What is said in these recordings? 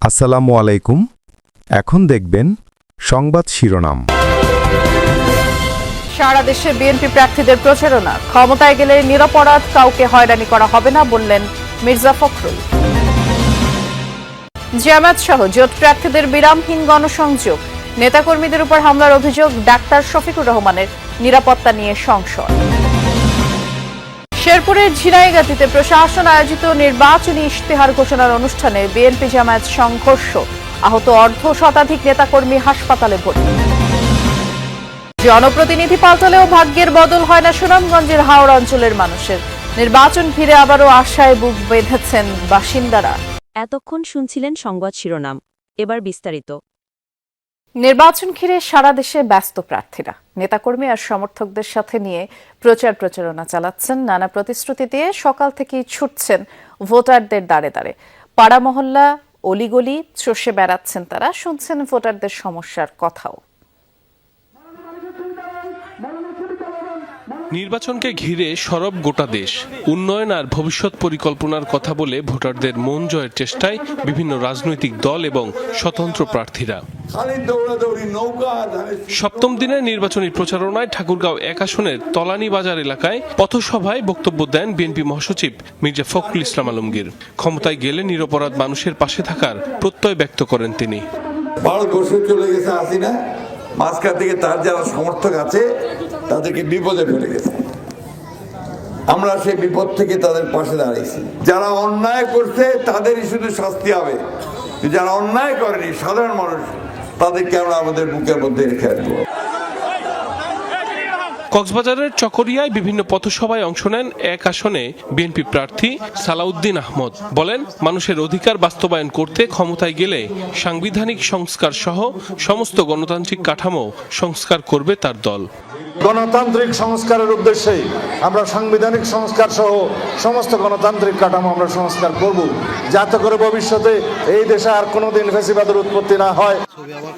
আসসালামু আলাইকুম। এখন দেখবেন সংবাদ শিরোনাম। সারা দেশে বিএনপি প্রার্থীদের প্রচারণা, ক্ষমতায় গেলে নিরপরাধ কাউকে হয়রানি করা হবে না বললেন মির্জা ফখরুল। জামায়াত সহ জোট প্রার্থীদের বিরামহীন গণসংযোগ, নেতাকর্মীদের উপর হামলার অভিযোগ, ডাক্তার শফিকুর রহমানের নিরাপত্তা নিয়ে সংশয়। শেরপুরের ঝিনাইগাতীতে প্রশাসন আয়োজিত নির্বাচনী ইশতেহার ঘোষণার অনুষ্ঠানে বিএনপি জামায়াত সংঘর্ষ, আহত অর্ধ শতাধিক নেতাকর্মী হাসপাতালে ভর্তি। জনপ্রতিনিধি পাল্টালেও ভাগ্যের বদল হয় না সুনামগঞ্জের হাওড় অঞ্চলের মানুষের, নির্বাচন ঘিরে আবারও আশায় বুক বেঁধেছেন বাসিন্দারা। এতক্ষণ শুনছিলেন সংবাদ শিরোনাম, এবার বিস্তারিত। নির্বাচন ঘিরে সারা দেশে ব্যস্ত প্রার্থীরা নেতাকর্মী আর সমর্থকদের সাথে নিয়ে প্রচারণা চালাচ্ছেন। নানা প্রতিশ্রুতি দিয়ে সকাল থেকেই ছুটছেন ভোটারদের দাঁড়ে দাঁড়ে, পাড়া মহল্লা অলিগলি চষে বেড়াচ্ছেন তারা, শুনছেন ভোটারদের সমস্যার কথাও। নির্বাচনকে ঘিরে সরব গোটা দেশ। উন্নয়ন আর ভবিষ্যৎ পরিকল্পনার কথা বলে ভোটারদের মন জয়ের চেষ্টায় বিভিন্ন রাজনৈতিক দল এবং স্বতন্ত্র প্রার্থীরা। সপ্তম দিনের নির্বাচনী প্রচারণায় ঠাকুরগাঁও 1 আসনের তলানী বাজার এলাকায় পথসভায় বক্তব্য দেন বিএনপি মহাসচিব মির্জা ফখরুল ইসলাম আলমগীর। ক্ষমতায় গেলে নিরপরাধ মানুষের পাশে থাকার প্রত্যয় ব্যক্ত করেন তিনি। চলে গেছে হাসিনা, মাঝখান থেকে তার যারা সমর্থক আছে তাদেরকে বিপদে ফেলে গেছে। আমরা সেই বিপদ থেকে তাদের পাশে দাঁড়িয়েছি। যারা অন্যায় করছে তাদেরই শুধু শাস্তি হবে, যারা অন্যায় করেনি সাধারণ মানুষ তাদেরকে আমরা আমাদের বুকের মধ্যে রেখে আসবো। কক্সবাজারের চকরিয়ায় বিভিন্ন পথসভায় অংশ নেন 1 আসনে বিএনপি প্রার্থী সালাউদ্দিন আহমদ। বলেন, মানুষের অধিকার বাস্তবায়ন করতে ক্ষমতায় গেলে সাংবিধানিক সংস্কার সহ সমস্ত গণতান্ত্রিক কাঠামো সংস্কার করবে তার দল। গণতান্ত্রিক সংস্কারের উদ্দেশ্যে আমরা সাংবিধানিক সংস্কার সহ সমস্ত গণতান্ত্রিক কাঠামো আমরা সংস্কার করব, যাতে করে ভবিষ্যতে এই দেশে আর কোনোদিন ফ্যাসিবাদের উৎপত্তি না হয়।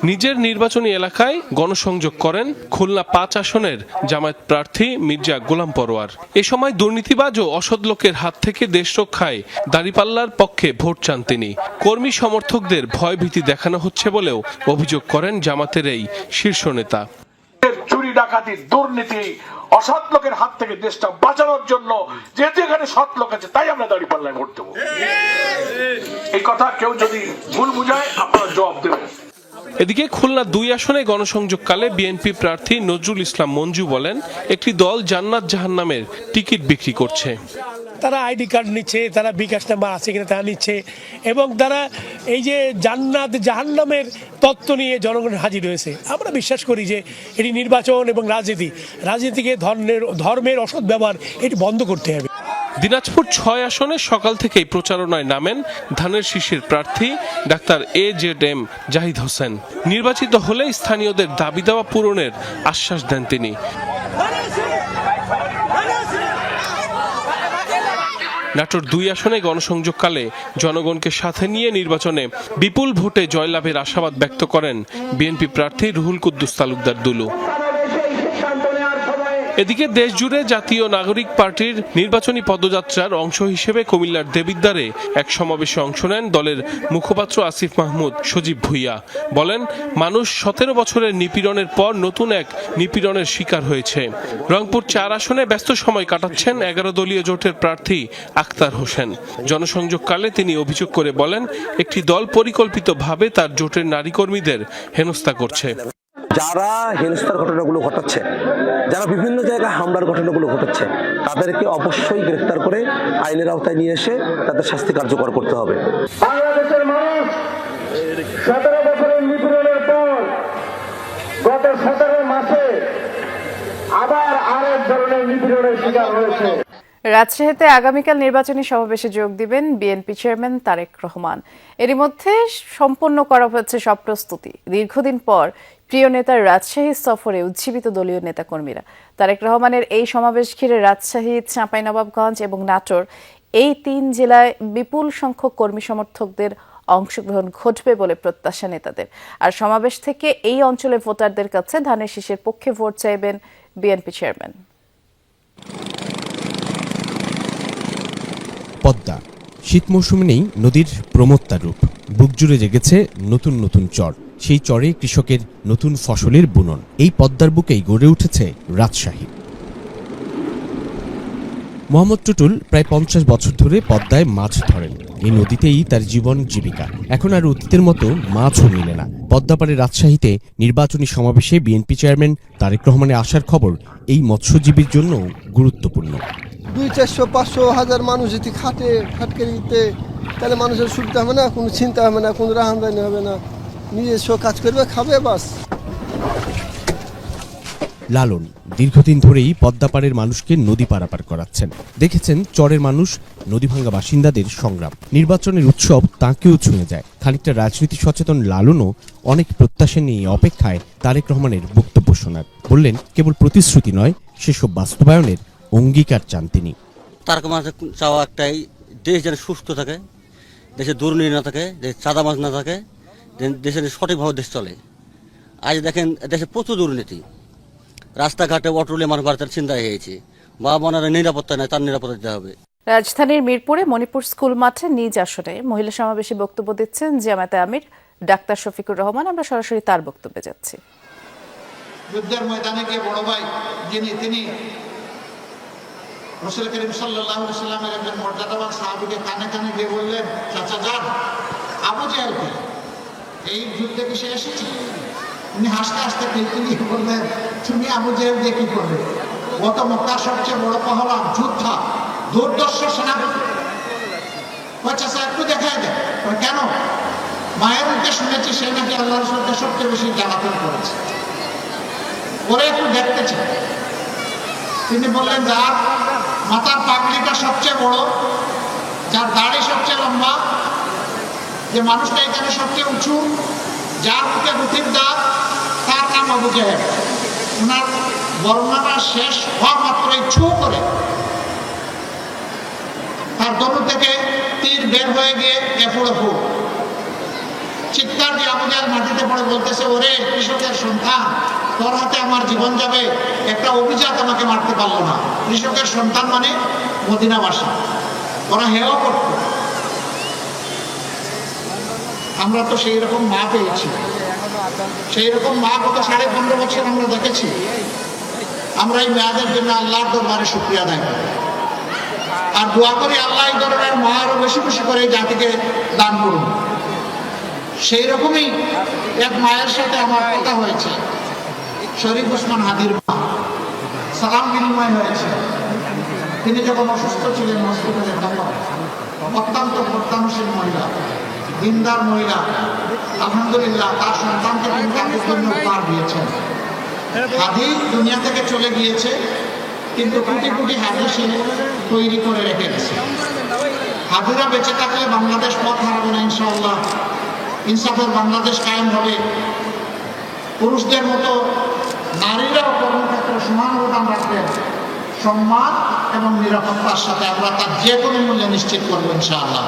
নিজের নির্বাচনী এলাকায় গণসংযোগ করেন খুলনা 5 আসনের জামায়াত প্রার্থী মির্জা গোলাম পরোয়ার। এ সময় দুর্নীতিবাজ ও অসৎ লোকের হাত থেকে দেশ রক্ষায় দাঁড়িপাল্লার পক্ষে ভোট চান তিনি। কর্মী সমর্থকদের ভয়ভীতি দেখানো হচ্ছে বলেও অভিযোগ করেন জামাতের এই শীর্ষ নেতা। চুরি ডাকাতি দুর্নীতি অসৎ লোকের হাত থেকে দেশটা বাঁচানোর জন্য যেহেতু এখানে সৎ লোক আছে তাই আমরা দাঁড়িপাল্লায় ভোট দেবো। এই কথা কেউ যদি ভুল বুঝায় আপনারা জবাব দেবেন। এদিকে খুলনা 2 আসনে গণসংযোগকালে বিএনপি প্রার্থী নজরুল ইসলাম মঞ্জু বলেন, একটি দল জান্নাত জাহান্নামের টিকিট বিক্রি করছে। তারা আইডি কার্ড নিচ্ছে, তারা বিকাশ নাম্বার আছে কিনা তা নিচ্ছে, এবং তারা এই যে জান্নাত জাহান্নামের তত্ত্ব নিয়ে জনগণের হাজির হয়েছে। আমরা বিশ্বাস করি যে এটি নির্বাচন এবং রাজনীতিকে ধর্মের অসৎ ব্যবহার এটি বন্ধ করতে হবে। দিনাজপুর 6 আসনে সকাল থেকেই প্রচারণায় নামেন ধানের শীষের প্রার্থী ডাক্তার AZM জাহিদ হোসেন। নির্বাচিত হলে স্থানীয়দের দাবি দাওয়া পূরণের আশ্বাস দেন তিনি। নাটোর 2 আসনে গণসংযোগকালে জনগণকে সাথে নিয়ে নির্বাচনে বিপুল ভোটে জয়লাভের আশাবাদ ব্যক্ত করেন বিএনপি প্রার্থী রুহুল কুদ্দুস তালুকদার দুলু। এদিকে দেশজুড়ে জাতীয় নাগরিক পার্টির নির্বাচনী পদযাত্রার অংশ হিসেবে কুমিল্লার দেবিদ্বারে এক সমাবেশে অংশ নেন দলের মুখপাত্র আসিফ মাহমুদ সজীব ভুইয়া। বলেন, মানুষ 17 বছরের নিপীড়নের পর নতুন এক নিপীড়নের শিকার হয়েছে। রংপুর 4 আসনে ব্যস্ত সময় কাটাচ্ছেন 11 দলীয় জোটের প্রার্থী আক্তার হোসেন। জনসংযোগকালে তিনি অভিযোগ করে বলেন, একটি দল পরিকল্পিতভাবে তার জোটের নারী কর্মীদের হেনস্থা করছে। যারা হেনস্থার ঘটনাগুলো ঘটাচ্ছে, যারা বিভিন্ন জায়গায় হামলার ঘটনাগুলো ঘটাচ্ছে, তাদেরকে অবশ্যই গ্রেফতার করে আইনের আওতায় নিয়ে এসে তাদের শাস্তি কার্যকর করতে হবে। বাংলাদেশের মানুষ 17 বছরের নিপীড়নের পর গত 17 মাসে আবার আরেক ধরনের নিপীড়নের শিকার হয়েছে। রাজশাহীতে আগামীকাল নির্বাচনী সমাবেশে যোগ দিবেন বিএনপি চেয়ারম্যান তারেক রহমান। এরই মধ্যে সম্পন্ন করা হচ্ছে সব প্রস্তুতি। দীর্ঘদিন পর প্রিয় নেতার রাজশাহী সফরে উজ্জীবিত দলীয় নেতাকর্মীরা। তারেক রহমানের এই সমাবেশ ঘিরে রাজশাহী, চাঁপাইনবাবগঞ্জ এবং নাটোর এই 3 জেলায় বিপুল সংখ্যক কর্মী সমর্থকদের অংশগ্রহণ ঘটবে বলে প্রত্যাশা নেতাদের। আর সমাবেশ থেকে এই অঞ্চলে ভোটারদের কাছে ধানের শীষের পক্ষে ভোট চাইবেন বিএনপি চেয়ারম্যান। পদ্মা শীত মৌসুমে নেই নদীর প্রমত্তার রূপ, বুক জুড়ে জেগেছে নতুন নতুন চর, সেই চরে কৃষকের নতুন ফসলের বুনন। এই পদ্মার বুকেই গড়ে উঠেছে রাজশাহী। মোহাম্মদ টুটুল প্রায় 50 বছর ধরে পদ্মায় মাছ ধরেন। এই নদীতেই তার জীবন জীবিকা। এখন আর অতীতের মতো মাছও মিলে না। পদ্মাপাড়ে রাজশাহীতে নির্বাচনী সমাবেশে বিএনপি চেয়ারম্যান তারেক রহমানের আসার খবর এই মৎস্যজীবীর জন্য গুরুত্বপূর্ণ। 200, 400, 1000 মানুষ যদি খাটকে দিতে, তাহলে মানুষের সুবিধা হবে না, কোনো চিন্তা হবে না, কোনো রাহামদানি হবে না, নিজস্ব কাজ করবে, খাবে, বাস। লালন দীর্ঘদিন ধরেই পদ্মাপাড়ের মানুষকে নদী পারাপার করাচ্ছেন। দেখেছেন চরের মানুষ, নদীভাঙ্গা বাসিন্দাদের সংগ্রাম। নির্বাচনের উৎসব তাঁকেও ছুঁয়ে যায়। খানিকটা রাজনীতি সচেতন লালনও অনেক প্রত্যাশা নিয়ে অপেক্ষায় তারেক রহমানের বক্তব্য শোনার। বললেন, কেবল প্রতিশ্রুতি নয়, সেসব বাস্তবায়নের অঙ্গীকার চান তিনি। তার মাঝে চাওয়া একটাই, দেশ যেন সুস্থ থাকে, দেশে দুর্নীতি না থাকে, দেশে চাঁদাবাজ না থাকে, দেশের সঠিকভাবে দেশ চলে। আজ দেখেন দেশে প্রচুর দুর্নীতি, রাস্তাঘাটে অটোলে মানুষ বাড়িতে চিন্তা হয়ে গেছে, বা মনের নিরাপত্তা নেই, তার নিরাপত্তা দিতে হবে। রাজধানীর মিরপুরে মণিপুর স্কুল মাঠে নিজ আসনে মহিলা সমাবেশে বক্তব্য দিচ্ছেন জামায়াতে আমির ডাক্তার শফিকুর রহমান। আমরা সরাসরি তার বক্তব্যে যাচ্ছি। যুদ্ধের ময়দানে গিয়ে বড় ভাই তিনি রাসূল করিম সাল্লাল্লাহু আলাইহি ওয়াসাল্লামের একজন মর্যাদাবান সাহাবীকে কানে কানে গিয়ে বললেন, চাচা যান, আবু জাহেলকে এই যুদ্ধে কি সে এসেছে? উনি হাসতে হাসতে তিনি বললেন, তুমি আবু জাহেল দিয়ে কি করবে? ও তো মক্কার সবচেয়ে বড় পাহলান, যোদ্ধা, দুর্দর্শ সেনাপতি। চাচা একটু দেখাই দেয়। কেন? মায়ের মুখে শুনেছি সে নাকি আল্লাহ রাসূলকে সবচেয়ে বেশি জ্বালাতন করেছে, ওরা একটু দেখতে চায়। তিনি বললেন, যার মাথার পাগড়িটা সবচেয়ে বড়, যার দাড়ি সবচেয়ে লম্বা, যে মানুষটা এখানে সবচেয়ে উঁচু, যার মুখে গুটির দাঁত, তার নাম আবু জাহেল। ওনার বর্ণনা শেষ হওয়া মাত্রই ছু করে তার ধনু থেকে তীর বের হয়ে গিয়ে এফুড় চিৎকার দিয়ে আবু জাহেল মাটিতে পড়ে বলতেছে, ওরে কৃষকের সন্তান, তোর হাতে আমার জীবন যাবে, একটা অভিজাত আমাকে মারতে পারলো না। কৃষকের সন্তান মানে মদিনাবাসী, ওরা হেও করত। আমরা তো সেই রকম মা পেয়েছি, সেই রকম মা গত 15.5 বছর আমরা দেখেছি। আমরা এই মেয়াদের জন্য আল্লাহর দরবারে শুকরিয়া আদায় করি আর দোয়া করি, আল্লাহ এই ধরনের মা আরো বেশি বেশি করে এই জাতিকে দান করুন। সেই রকমই এক মায়ের সাথে আমার কথা হয়েছে, শরীফ ওসমান হাদির মা, সালাম বিনিময় হয়েছে। তিনি যখন অসুস্থ ছিলেন হসপিটালে, তখন অত্যন্ত প্রত্যানশীল মহিলা, দিনদার মহিলা, আলহামদুলিল্লাহ তার সন্তানকে তিনি তাদের জন্য উপহার দিয়েছেন। হাদি দুনিয়া থেকে চলে গিয়েছে, কিন্তু কোটি কোটি হাদি সে তৈরি করে রেখে গেছে। হাদিরা বেঁচে থাকলে বাংলাদেশ পথ হারাবে না ইনশাআল্লাহ। ইনসাফের বাংলাদেশ কায়েম হবে। পুরুষদের মতো নারীরাও কর্মক্ষেত্রে সমান অবদান রাখবেন। সম্মান এবং নিরাপত্তার সাথে আমরা তার যে কোনো মূল্যে নিশ্চিত করবো ইনশাআল্লাহ।